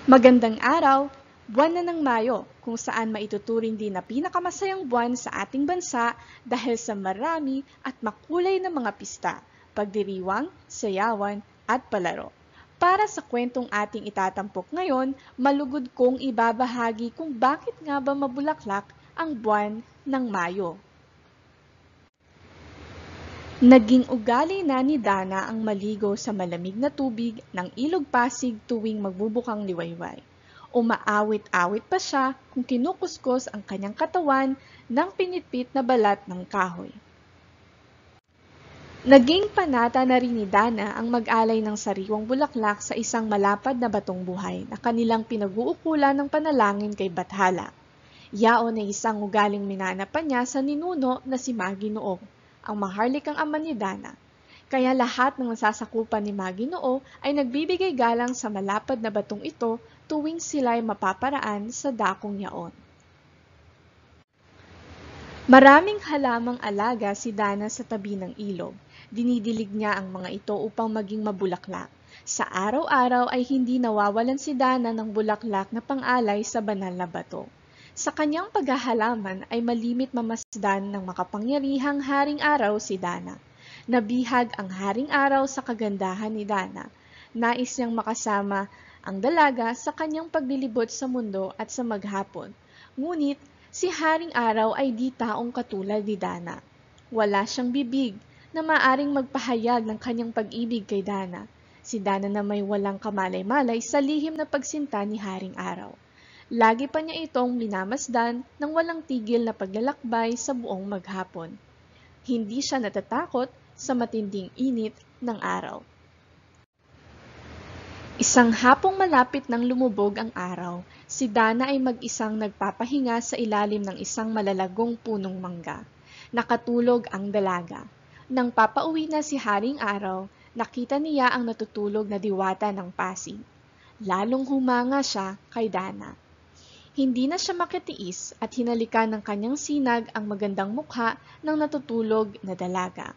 Magandang araw! Buwan na ng Mayo, kung saan maituturing din na pinakamasayang buwan sa ating bansa dahil sa marami at makulay na mga pista, pagdiriwang, sayawan, at palaro. Para sa kwentong ating itatampok ngayon, malugod kong ibabahagi kung bakit nga ba mabulaklak ang buwan ng Mayo. Naging ugali na ni Dana ang maligo sa malamig na tubig ng Ilog Pasig tuwing magbubukang liwayway. Umaawit-awit pa siya kung kinukuskos ang kanyang katawan ng pinitpit na balat ng kahoy. Naging panata na rin ni Dana ang mag-alay ng sariwang bulaklak sa isang malapad na batong buhay na kanilang pinag-uukulan ng panalangin kay Bathala. Yaon ay isang ugaling minana pa niya sa ninuno na si Maginoo, ang maharlikang ama ni Dana. Kaya lahat ng nasasakupan ni Maginoo ay nagbibigay galang sa malapad na batong ito tuwing sila'y mapaparaan sa dakong yaon. Maraming halamang alaga si Dana sa tabi ng ilog. Dinidilig niya ang mga ito upang maging mabulaklak. Sa araw-araw ay hindi nawawalan si Dana ng bulaklak na pang-alay sa banal na bato. Sa kanyang paghahalaman ay malimit mamasdan ng makapangyarihang Haring Araw si Dana. Nabihag ang Haring Araw sa kagandahan ni Dana. Nais niyang makasama ang dalaga sa kanyang paglilibot sa mundo at sa maghapon. Ngunit si Haring Araw ay di taong katulad ni Dana. Wala siyang bibig na maaring magpahayag ng kanyang pag-ibig kay Dana. Si Dana na may walang kamalay-malay sa lihim na pagsinta ni Haring Araw. Lagi pa niya itong minamasdan ng walang tigil na paglalakbay sa buong maghapon. Hindi siya natatakot sa matinding init ng araw. Isang hapong malapit nang lumubog ang araw, si Dana ay mag-isang nagpapahinga sa ilalim ng isang malalagong punong mangga. Nakatulog ang dalaga. Nang papauwi na si Haring Araw, nakita niya ang natutulog na diwata ng Pasig. Lalong humanga siya kay Dana. Hindi na siya makitiis at hinalikan ng kanyang sinag ang magandang mukha ng natutulog na dalaga.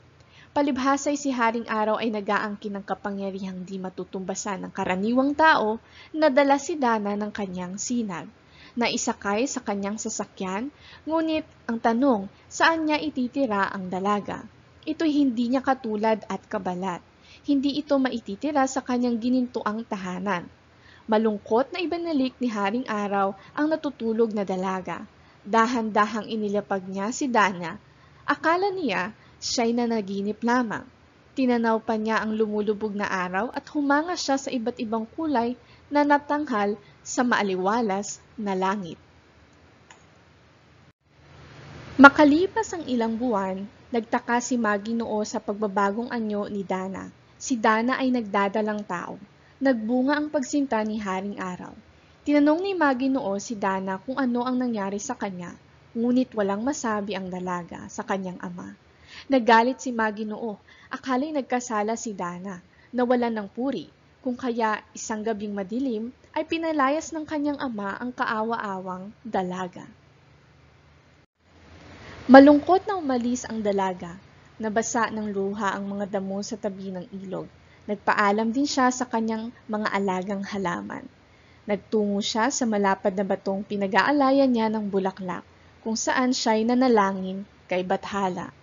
Palibhasa'y si Haring Araw ay nag-aangkin ng kapangyarihang di matutumbasan ng karaniwang tao na dala si Dana ng kanyang sinag. Naisakay sa kanyang sasakyan, ngunit ang tanong, saan niya ititira ang dalaga? Ito'y hindi niya katulad at kabalat. Hindi ito maititira sa kanyang ginintuang tahanan. Malungkot na ibinalik ni Haring Araw ang natutulog na dalaga. Dahan-dahang inilapag niya si Dana. Akala niya siya'y nanaginip lamang. Tinanaw pa niya ang lumulubog na araw at humanga siya sa iba't ibang kulay na natanghal sa maaliwalas na langit. Makalipas ang ilang buwan, nagtaka si Maginoo sa pagbabagong anyo ni Dana. Si Dana ay nagdadalang tao. Nagbunga ang pagsinta ni Haring Araw. Tinanong ni Maginoo si Dana kung ano ang nangyari sa kanya, ngunit walang masabi ang dalaga sa kanyang ama. Nagalit si Maginoo, akala'y nagkasala si Dana, nawalan ng puri, kung kaya isang gabing madilim ay pinalayas ng kanyang ama ang kaawa-awang dalaga. Malungkot na umalis ang dalaga, nabasa ng luha ang mga damo sa tabi ng ilog. Nagpaalam din siya sa kanyang mga alagang halaman. Nagtungo siya sa malapad na batong pinag-aalayan niya ng bulaklak, kung saan siya'y nanalangin kay Bathala.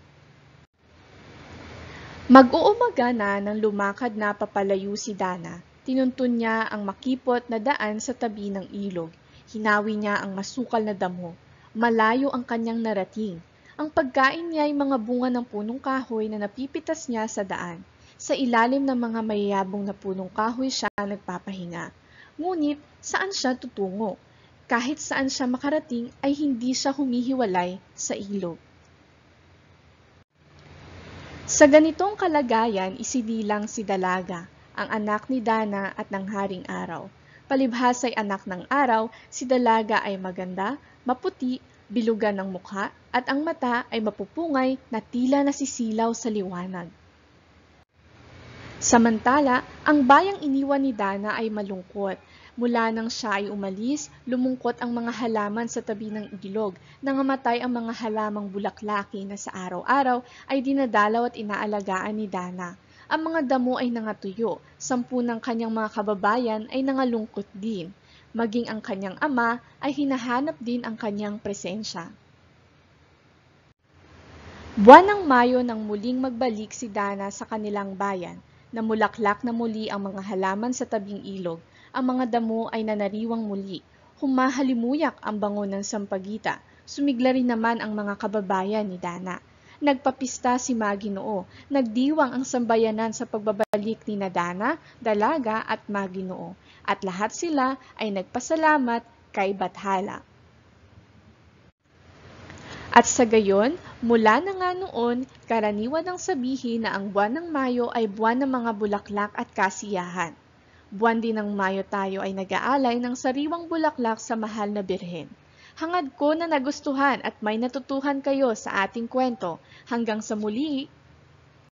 Mag-uumaga na nang lumakad na papalayo si Dana, tinuntun niya ang makipot na daan sa tabi ng ilog. Hinawi niya ang masukal na damo. Malayo ang kanyang narating. Ang pagkain niya ay mga bunga ng punong kahoy na napipitas niya sa daan. Sa ilalim ng mga mayayabong na punong kahoy siya nagpapahinga. Ngunit saan siya tutungo? Kahit saan siya makarating ay hindi siya humihiwalay sa ilog. Sa ganitong kalagayan, isinilang si Dalaga, ang anak ni Dana at ng Haring Araw. Palibhasa'y anak ng araw, si Dalaga ay maganda, maputi, bilugan ng mukha, at ang mata ay mapupungay na tila nasisilaw sa liwanag. Samantala, ang bayang iniwan ni Dana ay malungkot. Mula nang siya ay umalis, lumungkot ang mga halaman sa tabi ng ilog. Nangamatay ang mga halamang bulaklaki na sa araw-araw ay dinadalaw at inaalagaan ni Dana. Ang mga damo ay nangatuyo, 10 ng kanyang mga kababayan ay nangalungkot din. Maging ang kanyang ama ay hinahanap din ang kanyang presensya. Buwan ng Mayo nang muling magbalik si Dana sa kanilang bayan, namulaklak na muli ang mga halaman sa tabing ilog, ang mga damo ay nanariwang muli, humahalimuyak ang bango ng sampagita, sumigla rin naman ang mga kababayan ni Dana. Nagpapista si Maginoo, nagdiwang ang sambayanan sa pagbabalik ni Dana, Dalaga at Maginoo, at lahat sila ay nagpasalamat kay Bathala. At sa gayon, mula na nga noon, karaniwan ang sabihin na ang buwan ng Mayo ay buwan ng mga bulaklak at kasiyahan. Buwan din ng Mayo tayo ay nag-aalay ng sariwang bulaklak sa mahal na Birhen. Hangad ko na nagustuhan at may natutuhan kayo sa ating kwento. Hanggang sa muli!